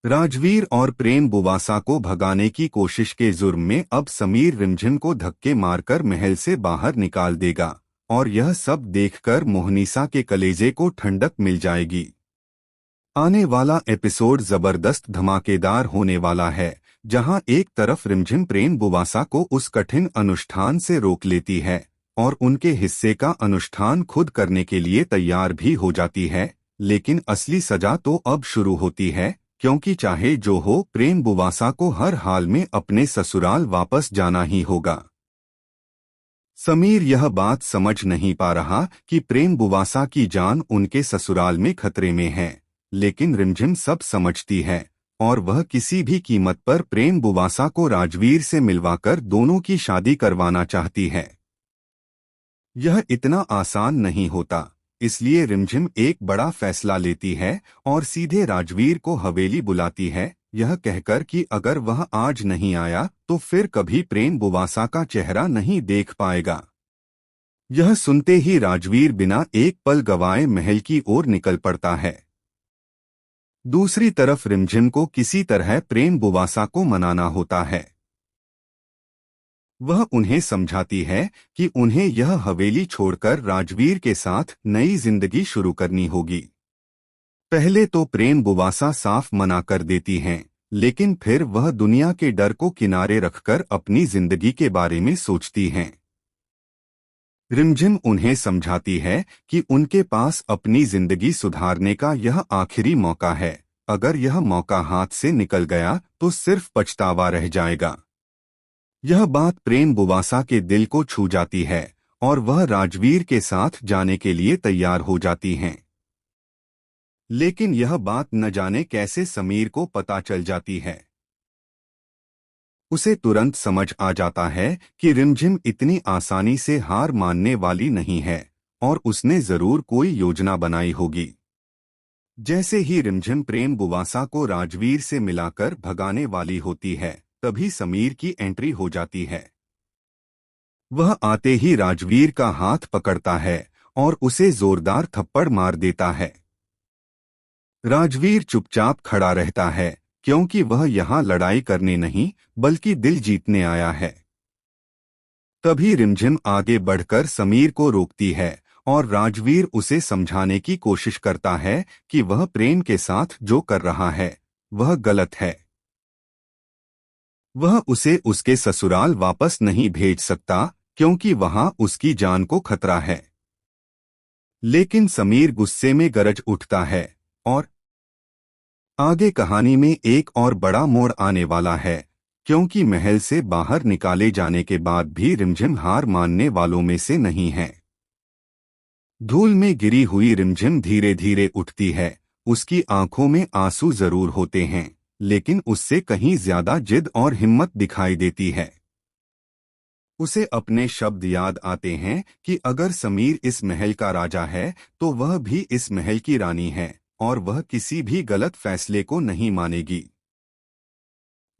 राजवीर और प्रेम बुवासा को भगाने की कोशिश के जुर्म में अब समीर रिमझिम को धक्के मारकर महल से बाहर निकाल देगा और यह सब देखकर मोहनीसा के कलेजे को ठंडक मिल जाएगी। आने वाला एपिसोड जबरदस्त धमाकेदार होने वाला है, जहां एक तरफ रिमझिम प्रेम बुवासा को उस कठिन अनुष्ठान से रोक लेती है और उनके हिस्से का अनुष्ठान खुद करने के लिए तैयार भी हो जाती है, लेकिन असली सजा तो अब शुरू होती है, क्योंकि चाहे जो हो प्रेम बुवासा को हर हाल में अपने ससुराल वापस जाना ही होगा। समीर यह बात समझ नहीं पा रहा कि प्रेम बुवासा की जान उनके ससुराल में खतरे में है, लेकिन रिमझिम सब समझती है और वह किसी भी कीमत पर प्रेम बुवासा को राजवीर से मिलवाकर दोनों की शादी करवाना चाहती है। यह इतना आसान नहीं होता, इसलिए रिमझिम एक बड़ा फैसला लेती है और सीधे राजवीर को हवेली बुलाती है, यह कहकर कि अगर वह आज नहीं आया तो फिर कभी प्रेम बुवासा का चेहरा नहीं देख पाएगा। यह सुनते ही राजवीर बिना एक पल गवाए महल की ओर निकल पड़ता है। दूसरी तरफ रिमझिम को किसी तरह प्रेम बुवासा को मनाना होता है। वह उन्हें समझाती है कि उन्हें यह हवेली छोड़कर राजवीर के साथ नई जिंदगी शुरू करनी होगी। पहले तो प्रेम बुवासा साफ मना कर देती हैं, लेकिन फिर वह दुनिया के डर को किनारे रखकर अपनी जिंदगी के बारे में सोचती हैं। रिमझिम उन्हें समझाती है कि उनके पास अपनी जिंदगी सुधारने का यह आखिरी मौका है, अगर यह मौका हाथ से निकल गया तो सिर्फ पछतावा रह जाएगा। यह बात प्रेम बुवासा के दिल को छू जाती है और वह राजवीर के साथ जाने के लिए तैयार हो जाती हैं। लेकिन यह बात न जाने कैसे समीर को पता चल जाती है। उसे तुरंत समझ आ जाता है कि रिमझिम इतनी आसानी से हार मानने वाली नहीं है और उसने जरूर कोई योजना बनाई होगी। जैसे ही रिमझिम प्रेम बुवासा को राजवीर से मिलाकर भगाने वाली होती है, तभी समीर की एंट्री हो जाती है। वह आते ही राजवीर का हाथ पकड़ता है और उसे जोरदार थप्पड़ मार देता है। राजवीर चुपचाप खड़ा रहता है, क्योंकि वह यहाँ लड़ाई करने नहीं बल्कि दिल जीतने आया है। तभी रिमझिम आगे बढ़कर समीर को रोकती है और राजवीर उसे समझाने की कोशिश करता है कि वह प्रेम के साथ जो कर रहा है वह गलत है। वह उसे उसके ससुराल वापस नहीं भेज सकता, क्योंकि वहां उसकी जान को खतरा है। लेकिन समीर गुस्से में गरज उठता है और आगे कहानी में एक और बड़ा मोड़ आने वाला है, क्योंकि महल से बाहर निकाले जाने के बाद भी रिमझिम हार मानने वालों में से नहीं है। धूल में गिरी हुई रिमझिम धीरे धीरे उठती है। उसकी आंखों में आंसू जरूर होते हैं, लेकिन उससे कहीं ज्यादा जिद और हिम्मत दिखाई देती है। उसे अपने शब्द याद आते हैं कि अगर समीर इस महल का राजा है तो वह भी इस महल की रानी है और वह किसी भी गलत फैसले को नहीं मानेगी।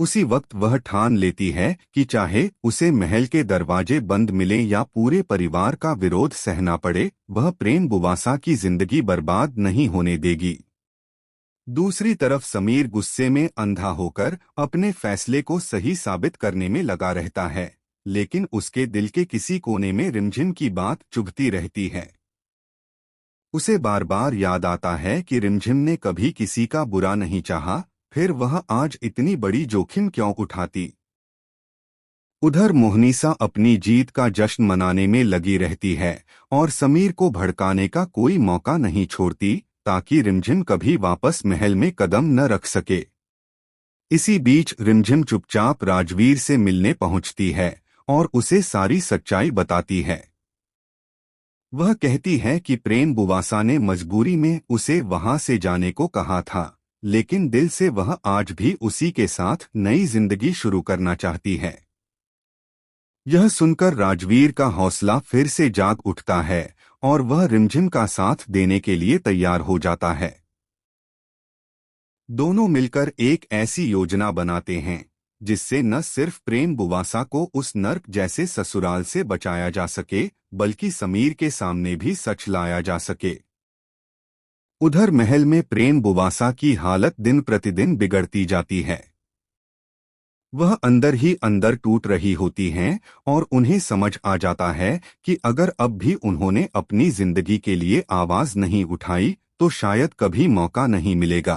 उसी वक्त वह ठान लेती है कि चाहे उसे महल के दरवाजे बंद मिले या पूरे परिवार का विरोध सहना पड़े, वह प्रेम बुवासा की जिंदगी बर्बाद नहीं होने देगी। दूसरी तरफ समीर गुस्से में अंधा होकर अपने फैसले को सही साबित करने में लगा रहता है, लेकिन उसके दिल के किसी कोने में रिमझिम की बात चुभती रहती है। उसे बार बार याद आता है कि रिमझिम ने कभी किसी का बुरा नहीं चाहा, फिर वह आज इतनी बड़ी जोखिम क्यों उठाती। उधर मोहनीसा अपनी जीत का जश्न मनाने में लगी रहती है और समीर को भड़काने का कोई मौका नहीं छोड़ती, ताकि रिमझिम कभी वापस महल में कदम न रख सके। इसी बीच रिमझिम चुपचाप राजवीर से मिलने पहुंचती है और उसे सारी सच्चाई बताती है। वह कहती है कि प्रेम बुवासा ने मजबूरी में उसे वहां से जाने को कहा था, लेकिन दिल से वह आज भी उसी के साथ नई जिंदगी शुरू करना चाहती है। यह सुनकर राजवीर का हौसला फिर से जाग उठता है और वह रिमझिम का साथ देने के लिए तैयार हो जाता है। दोनों मिलकर एक ऐसी योजना बनाते हैं जिससे न सिर्फ प्रेम बुवासा को उस नर्क जैसे ससुराल से बचाया जा सके, बल्कि समीर के सामने भी सच लाया जा सके। उधर महल में प्रेम बुवासा की हालत दिन प्रतिदिन बिगड़ती जाती है। वह अंदर ही अंदर टूट रही होती हैं और उन्हें समझ आ जाता है कि अगर अब भी उन्होंने अपनी जिंदगी के लिए आवाज नहीं उठाई तो शायद कभी मौका नहीं मिलेगा।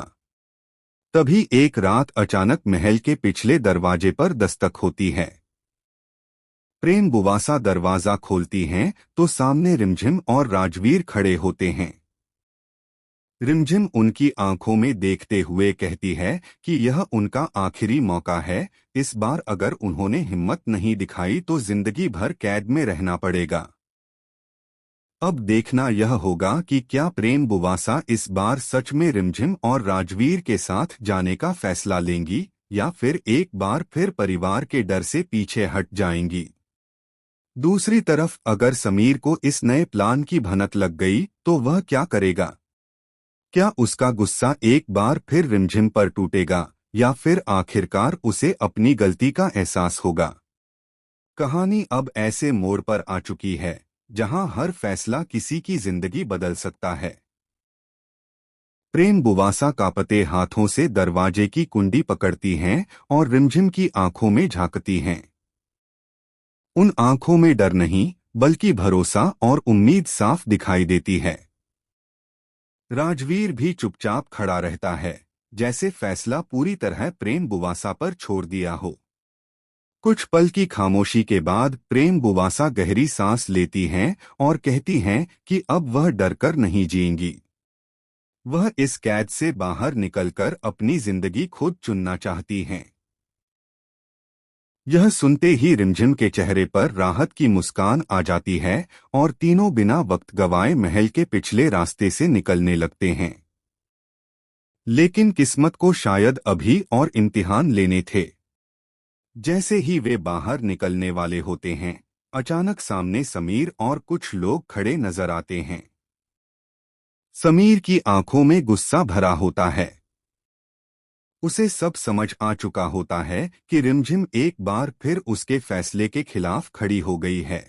तभी एक रात अचानक महल के पिछले दरवाजे पर दस्तक होती है। प्रेम बुवासा दरवाजा खोलती हैं तो सामने रिमझिम और राजवीर खड़े होते हैं। रिमझिम उनकी आंखों में देखते हुए कहती है कि यह उनका आखिरी मौका है। इस बार अगर उन्होंने हिम्मत नहीं दिखाई तो जिंदगी भर कैद में रहना पड़ेगा। अब देखना यह होगा कि क्या प्रेम बुवासा इस बार सच में रिमझिम और राजवीर के साथ जाने का फैसला लेंगी या फिर एक बार फिर परिवार के डर से पीछे हट जाएंगी। दूसरी तरफ अगर समीर को इस नए प्लान की भनक लग गई तो वह क्या करेगा? क्या उसका गुस्सा एक बार फिर रिमझिम पर टूटेगा या फिर आखिरकार उसे अपनी गलती का एहसास होगा? कहानी अब ऐसे मोड़ पर आ चुकी है जहां हर फैसला किसी की जिंदगी बदल सकता है। प्रेम बुवासा कांपते हाथों से दरवाजे की कुंडी पकड़ती हैं और रिमझिम की आंखों में झांकती हैं। उन आंखों में डर नहीं बल्कि भरोसा और उम्मीद साफ दिखाई देती है। राजवीर भी चुपचाप खड़ा रहता है, जैसे फैसला पूरी तरह प्रेम बुवासा पर छोड़ दिया हो। कुछ पल की खामोशी के बाद प्रेम बुवासा गहरी सांस लेती हैं और कहती हैं कि अब वह डरकर नहीं जिएंगी। वह इस कैद से बाहर निकलकर अपनी जिंदगी खुद चुनना चाहती हैं। यह सुनते ही रिमझिम के चेहरे पर राहत की मुस्कान आ जाती है और तीनों बिना वक्त गवाए महल के पिछले रास्ते से निकलने लगते हैं। लेकिन किस्मत को शायद अभी और इम्तिहान लेने थे। जैसे ही वे बाहर निकलने वाले होते हैं, अचानक सामने समीर और कुछ लोग खड़े नजर आते हैं। समीर की आंखों में गुस्सा भरा होता है। उसे सब समझ आ चुका होता है कि रिमझिम एक बार फिर उसके फैसले के खिलाफ खड़ी हो गई है।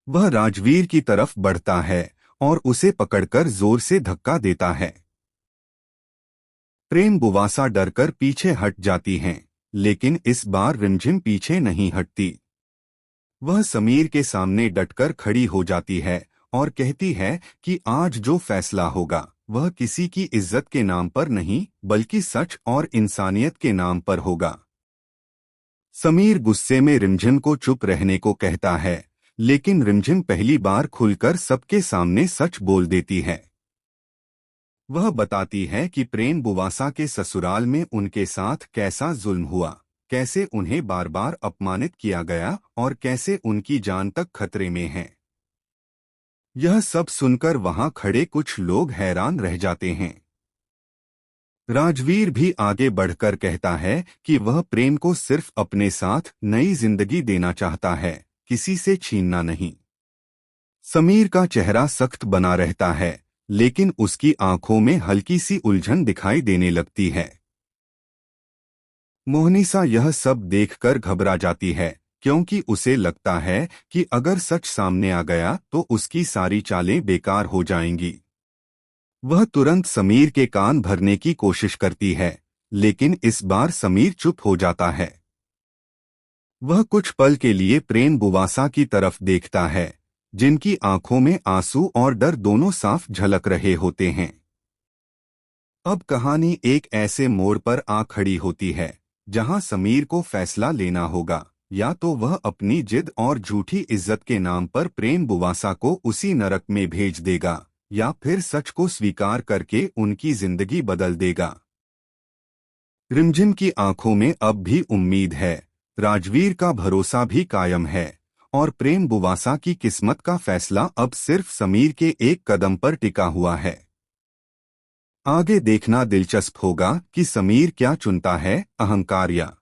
वह राजवीर की तरफ बढ़ता है और उसे पकड़कर जोर से धक्का देता है। प्रेम बुवासा डरकर पीछे हट जाती हैं, लेकिन इस बार रिमझिम पीछे नहीं हटती। वह समीर के सामने डटकर खड़ी हो जाती है और कहती है कि आज जो फैसला होगा वह किसी की इज्जत के नाम पर नहीं बल्कि सच और इंसानियत के नाम पर होगा। समीर गुस्से में रिमझिम को चुप रहने को कहता है, लेकिन रिमझिम पहली बार खुलकर सबके सामने सच बोल देती है। वह बताती है कि प्रेम बुवासा के ससुराल में उनके साथ कैसा जुल्म हुआ, कैसे उन्हें बार बार अपमानित किया गया और कैसे उनकी जान तक खतरे में है। यह सब सुनकर वहां खड़े कुछ लोग हैरान रह जाते हैं। राजवीर भी आगे बढ़कर कहता है कि वह प्रेम को सिर्फ अपने साथ नई जिंदगी देना चाहता है, किसी से छीनना नहीं। समीर का चेहरा सख्त बना रहता है, लेकिन उसकी आंखों में हल्की सी उलझन दिखाई देने लगती है। मोहनीसा यह सब देखकर घबरा जाती है, क्योंकि उसे लगता है कि अगर सच सामने आ गया तो उसकी सारी चालें बेकार हो जाएंगी। वह तुरंत समीर के कान भरने की कोशिश करती है, लेकिन इस बार समीर चुप हो जाता है। वह कुछ पल के लिए प्रेम बुवासा की तरफ देखता है, जिनकी आंखों में आंसू और डर दोनों साफ झलक रहे होते हैं। अब कहानी एक ऐसे मोड़ पर आ खड़ी होती है जहां समीर को फैसला लेना होगा, या तो वह अपनी जिद और झूठी इज्जत के नाम पर प्रेम बुवासा को उसी नरक में भेज देगा या फिर सच को स्वीकार करके उनकी जिंदगी बदल देगा। रिमझिम की आंखों में अब भी उम्मीद है, राजवीर का भरोसा भी कायम है और प्रेम बुवासा की किस्मत का फैसला अब सिर्फ समीर के एक कदम पर टिका हुआ है। आगे देखना दिलचस्प होगा कि समीर क्या चुनता है, अहंकार या